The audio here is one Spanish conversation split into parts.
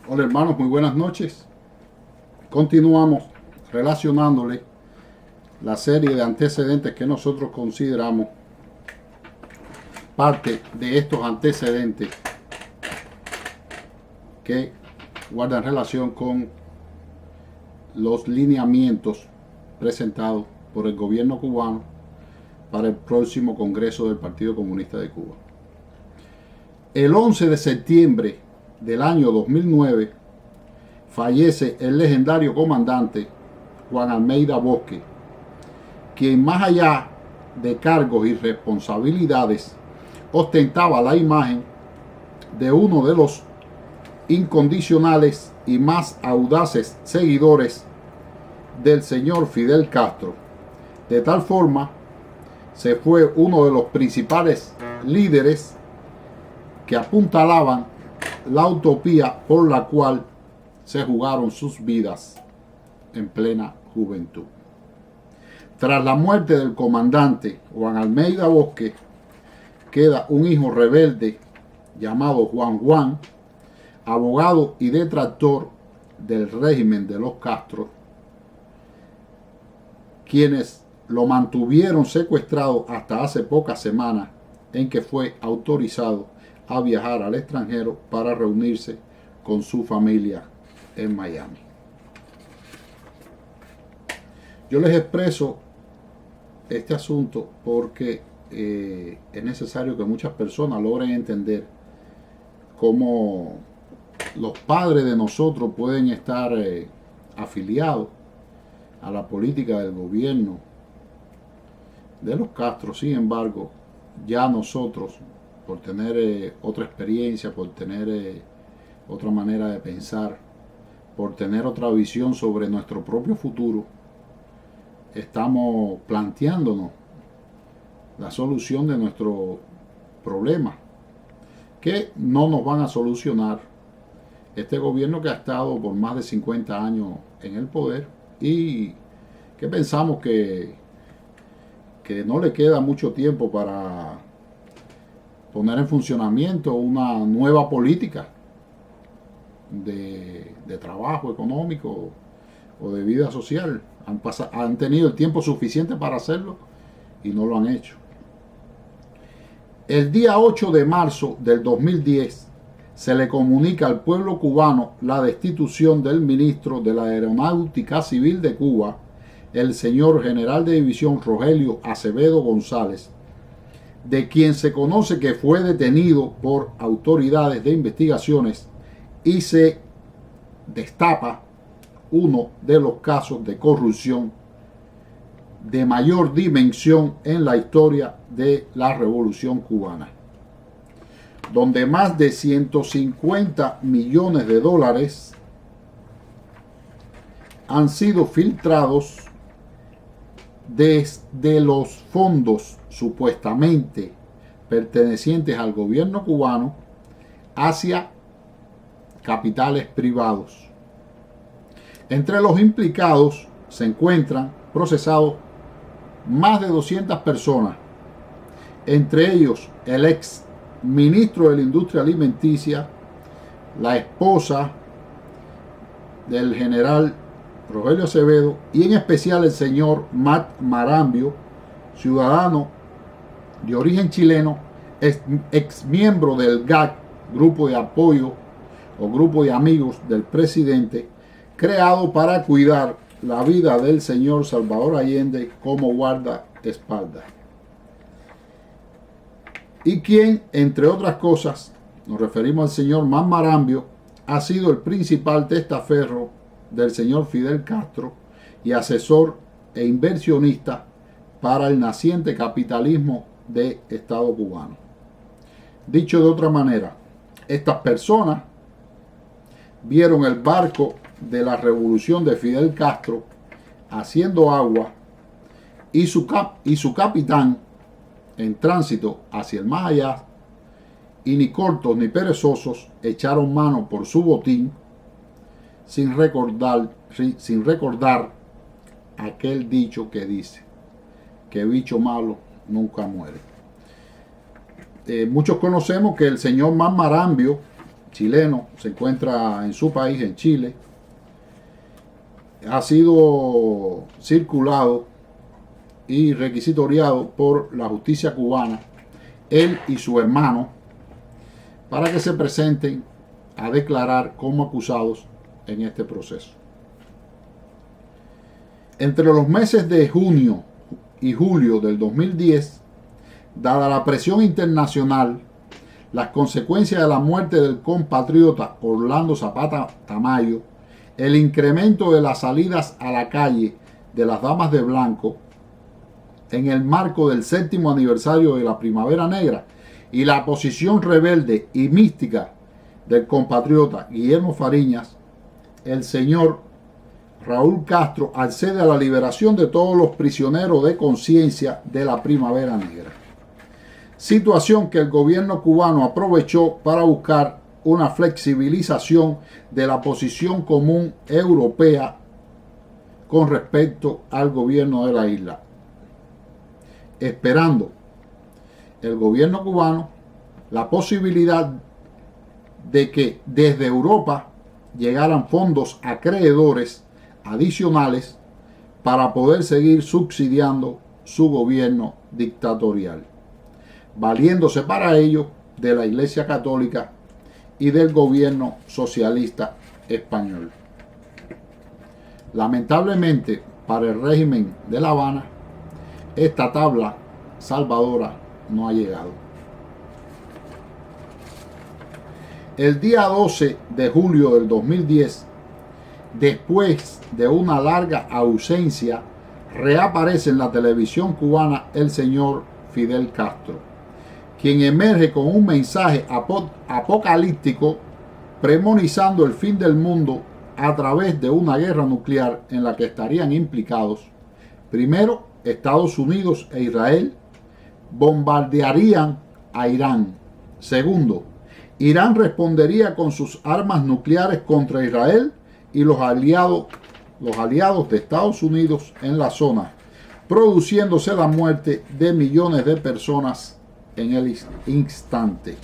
Hola hermanos, muy buenas noches. Continuamos relacionándole la serie de antecedentes que nosotros consideramos parte de estos antecedentes que guardan relación con los lineamientos presentados por el gobierno cubano para el próximo Congreso del Partido Comunista de Cuba. El 11 de septiembre del año 2009 fallece el legendario comandante Juan Almeida Bosque, quien más allá de cargos y responsabilidades ostentaba la imagen de uno de los incondicionales y más audaces seguidores del señor Fidel Castro. De tal forma, se fue uno de los principales líderes que apuntalaban la utopía por la cual se jugaron sus vidas en plena juventud. Tras la muerte del comandante Juan Almeida Bosque, queda un hijo rebelde llamado Juan, abogado y detractor del régimen de los Castro, quienes lo mantuvieron secuestrado hasta hace pocas semanas, en que fue autorizado a viajar al extranjero para reunirse con su familia en Miami. Yo les expreso este asunto porque es necesario que muchas personas logren entender cómo los padres de nosotros pueden estar afiliados a la política del gobierno de los Castro. Sin embargo, ya nosotros, por tener otra experiencia, por tener otra manera de pensar, por tener otra visión sobre nuestro propio futuro, estamos planteándonos la solución de nuestro problema, que no nos van a solucionar este gobierno que ha estado por más de 50 años en el poder y que pensamos que no le queda mucho tiempo para poner en funcionamiento una nueva política de trabajo económico o de vida social. Han tenido el tiempo suficiente para hacerlo y no lo han hecho. El día 8 de marzo del 2010 se le comunica al pueblo cubano la destitución del ministro de la Aeronáutica Civil de Cuba, el señor general de división Rogelio Acevedo González, de quien se conoce que fue detenido por autoridades de investigaciones y se destapa uno de los casos de corrupción de mayor dimensión en la historia de la Revolución Cubana, donde más de 150 millones de dólares han sido filtrados desde los fondos supuestamente pertenecientes al gobierno cubano hacia capitales privados. Entre los implicados se encuentran procesados más de 200 personas, entre ellos el ex ministro de la Industria Alimenticia, la esposa del general Rogelio Acevedo y en especial el señor Matt Marambio, ciudadano de origen chileno, ex miembro del GAC, Grupo de Apoyo o Grupo de Amigos del Presidente, creado para cuidar la vida del señor Salvador Allende como guardaespaldas. Y quien, entre otras cosas, nos referimos al señor Man Marambio, ha sido el principal testaferro del señor Fidel Castro y asesor e inversionista para el naciente capitalismo de Estado cubano. Dicho de otra manera, estas personas vieron el barco de la revolución de Fidel Castro haciendo agua y su capitán en tránsito hacia el más allá, y ni cortos ni perezosos echaron mano por su botín sin recordar aquel dicho que dice que bicho malo nunca muere. Muchos conocemos que el señor Man Marambio, chileno, se encuentra en su país, en Chile. Ha sido circulado y requisitoriado por la justicia cubana, él y su hermano, para que se presenten a declarar como acusados en este proceso. Entre los meses de junio y julio del 2010, dada la presión internacional, las consecuencias de la muerte del compatriota Orlando Zapata Tamayo, el incremento de las salidas a la calle de las damas de blanco en el marco del 7º aniversario de la Primavera Negra y la posición rebelde y mística del compatriota Guillermo Fariñas, el señor Raúl Castro accede a la liberación de todos los prisioneros de conciencia de la Primavera Negra. Situación que el gobierno cubano aprovechó para buscar una flexibilización de la posición común europea con respecto al gobierno de la isla, esperando el gobierno cubano la posibilidad de que desde Europa llegaran fondos acreedores adicionales para poder seguir subsidiando su gobierno dictatorial, valiéndose para ello de la Iglesia Católica y del gobierno socialista español. Lamentablemente para el régimen de La Habana, esta tabla salvadora no ha llegado. El día 12 de julio del 2010, después de una larga ausencia, reaparece en la televisión cubana el señor Fidel Castro, quien emerge con un mensaje apocalíptico premonizando el fin del mundo a través de una guerra nuclear en la que estarían implicados, primero, Estados Unidos e Israel bombardearían a Irán. Segundo, Irán respondería con sus armas nucleares contra Israel y los aliados de Estados Unidos en la zona, produciéndose la muerte de millones de personas en el instante.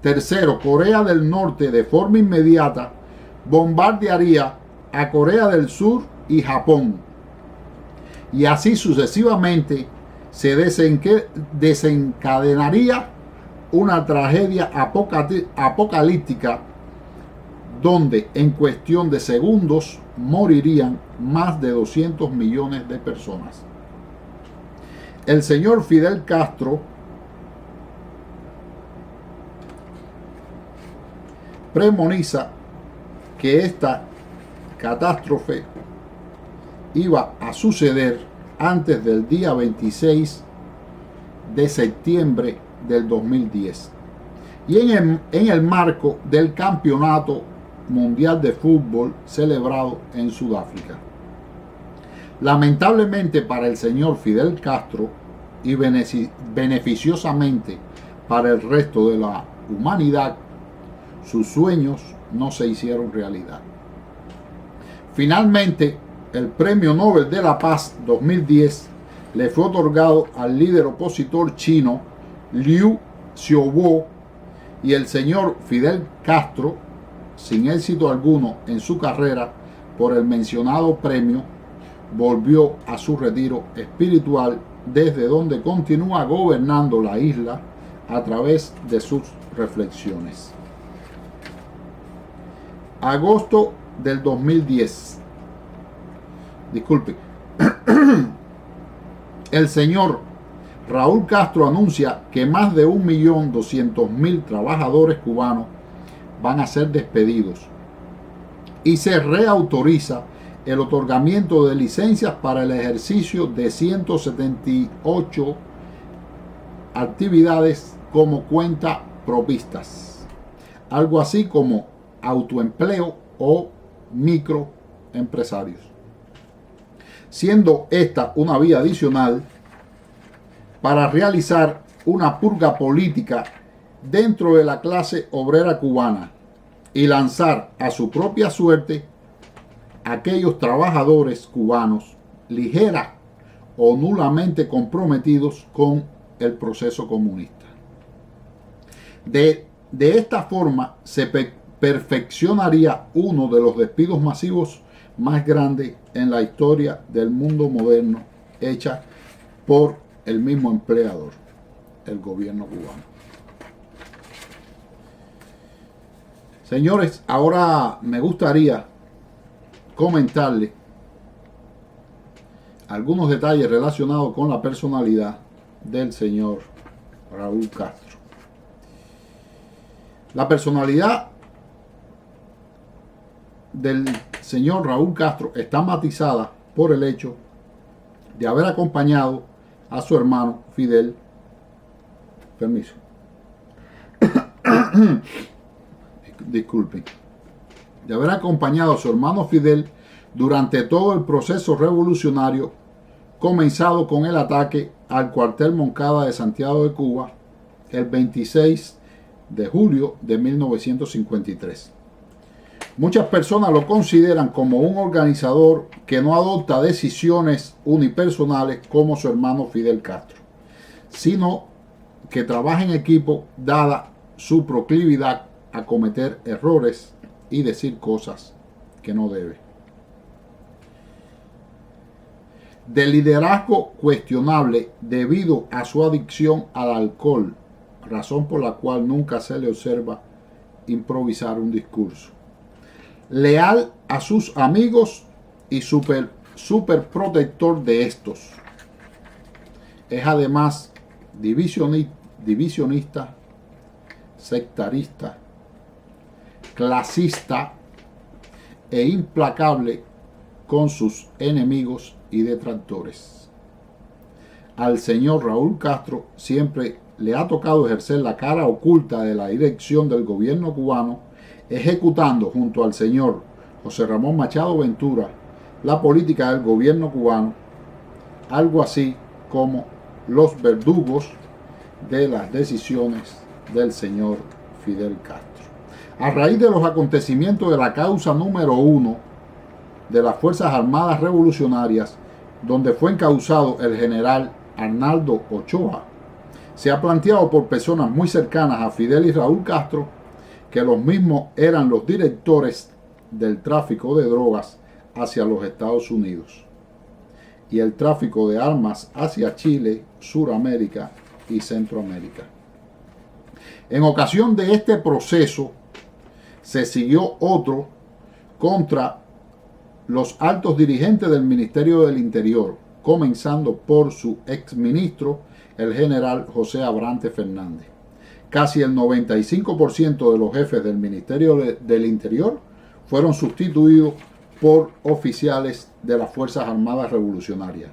Tercero, Corea del Norte de forma inmediata bombardearía a Corea del Sur y Japón, y así sucesivamente se desencadenaría una tragedia apocalíptica donde en cuestión de segundos morirían más de 200 millones de personas. El señor Fidel Castro premoniza que esta catástrofe iba a suceder antes del día 26 de septiembre del 2010 y en el marco del Campeonato Mundial de Fútbol celebrado en Sudáfrica. Lamentablemente para el señor Fidel Castro y beneficiosamente para el resto de la humanidad, sus sueños no se hicieron realidad. Finalmente, el Premio Nobel de la Paz 2010 le fue otorgado al líder opositor chino Liu Xiaobo, y el señor Fidel Castro, sin éxito alguno en su carrera por el mencionado premio, volvió a su retiro espiritual, desde donde continúa gobernando la isla a través de sus reflexiones. Agosto del 2010. Disculpe. El señor Raúl Castro anuncia que más de 1.200.000 trabajadores cubanos van a ser despedidos y se reautoriza el otorgamiento de licencias para el ejercicio de 178 actividades como cuenta propistas, algo así como autoempleo o microempresarios, siendo esta una vía adicional para realizar una purga política dentro de la clase obrera cubana y lanzar a su propia suerte a aquellos trabajadores cubanos ligera o nulamente comprometidos con el proceso comunista. De De esta forma se perfeccionaría uno de los despidos masivos más grandes en la historia del mundo moderno, hecha por el mismo empleador, el gobierno cubano. Señores, ahora me gustaría comentarles algunos detalles relacionados con la personalidad del señor Raúl Castro. La personalidad del señor Raúl Castro está matizada por el hecho de haber acompañado a su hermano Fidel. Permiso. Disculpen. De haber acompañado a su hermano Fidel durante todo el proceso revolucionario, comenzado con el ataque al cuartel Moncada de Santiago de Cuba el 26 de julio de 1953. Muchas personas lo consideran como un organizador que no adopta decisiones unipersonales como su hermano Fidel Castro, sino que trabaja en equipo dada su proclividad a cometer errores y decir cosas que no debe. De liderazgo cuestionable debido a su adicción al alcohol, razón por la cual nunca se le observa improvisar un discurso. Leal a sus amigos y super protector de estos. Es además divisionista, sectarista, clasista e implacable con sus enemigos y detractores. Al señor Raúl Castro siempre le ha tocado ejercer la cara oculta de la dirección del gobierno cubano, ejecutando junto al señor José Ramón Machado Ventura la política del gobierno cubano, algo así como los verdugos de las decisiones del señor Fidel Castro. A raíz de los acontecimientos de la causa número 1 de las Fuerzas Armadas Revolucionarias, donde fue encausado el general Arnaldo Ochoa, se ha planteado por personas muy cercanas a Fidel y Raúl Castro que los mismos eran los directores del tráfico de drogas hacia los Estados Unidos y el tráfico de armas hacia Chile, Suramérica y Centroamérica. En ocasión de este proceso se siguió otro contra los altos dirigentes del Ministerio del Interior, comenzando por su exministro, el general José Abrante Fernández. Casi el 95% de los jefes del Ministerio del Interior fueron sustituidos por oficiales de las Fuerzas Armadas Revolucionarias,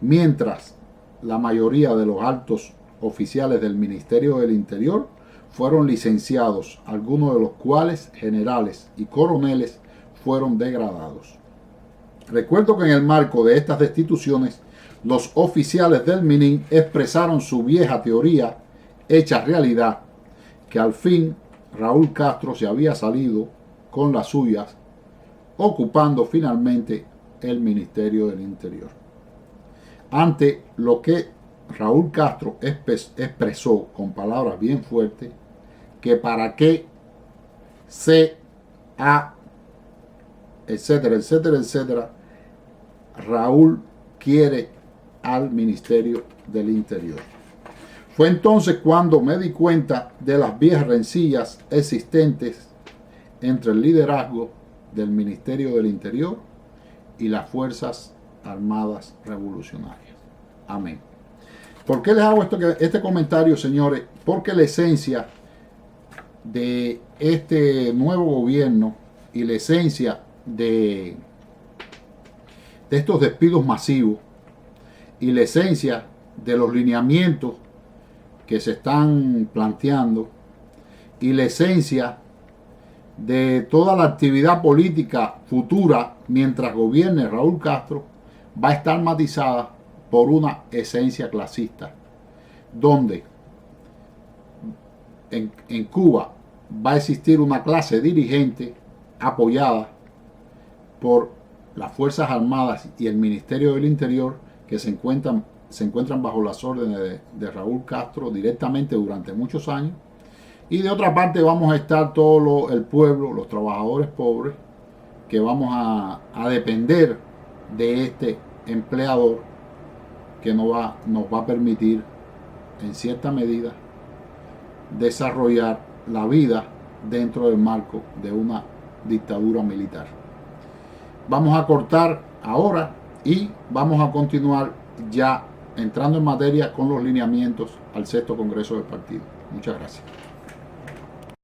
mientras la mayoría de los altos oficiales del Ministerio del Interior fueron licenciados, algunos de los cuales generales y coroneles fueron degradados. Recuerdo que en el marco de estas destituciones, los oficiales del MININ expresaron su vieja teoría hecha realidad, que al fin Raúl Castro se había salido con las suyas, ocupando finalmente el Ministerio del Interior. Ante lo que Raúl Castro expresó con palabras bien fuertes, que para qué etcétera, etcétera, etcétera, Raúl quiere al Ministerio del Interior. Fue entonces cuando me di cuenta de las viejas rencillas existentes entre el liderazgo del Ministerio del Interior y las Fuerzas Armadas Revolucionarias. Amén. ¿Por qué les hago este comentario, señores? Porque la esencia de este nuevo gobierno y la esencia de estos despidos masivos y la esencia de los lineamientos que se están planteando y la esencia de toda la actividad política futura mientras gobierne Raúl Castro va a estar matizada por una esencia clasista, donde en Cuba va a existir una clase dirigente apoyada por las Fuerzas Armadas y el Ministerio del Interior, que se encuentran bajo las órdenes de Raúl Castro directamente durante muchos años, Y de otra parte vamos a estar todo el pueblo, los trabajadores pobres, que vamos a depender de este empleador que nos va a permitir en cierta medida desarrollar la vida dentro del marco de una dictadura militar. Vamos a cortar ahora y vamos a continuar ya entrando en materia con los lineamientos al sexto Congreso del partido. Muchas gracias.